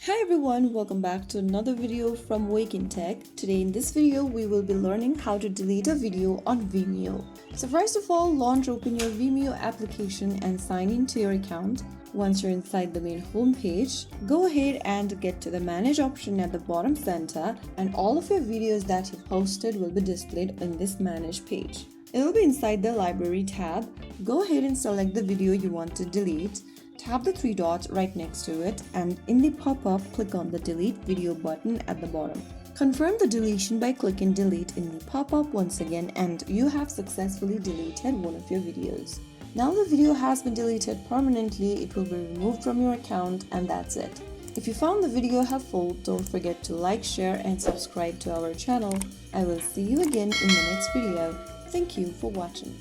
Hi everyone, welcome back to another video from Wake&Tech. Today in this video, we will be learning how to delete a video on Vimeo. So first of all, open your Vimeo application and sign into your account. Once you're inside the main home page, go ahead and get to the Manage option at the bottom center, and all of your videos that you posted will be displayed in this Manage page. It will be inside the Library tab. Go ahead and select the video you want to delete. Tap the three dots right next to it, and in the pop-up, click on the Delete Video button at the bottom. Confirm the deletion by clicking Delete in the pop-up once again, and you have successfully deleted one of your videos. Now the video has been deleted permanently, it will be removed from your account, and that's it. If you found the video helpful, don't forget to like, share, and subscribe to our channel. I will see you again in the next video. Thank you for watching.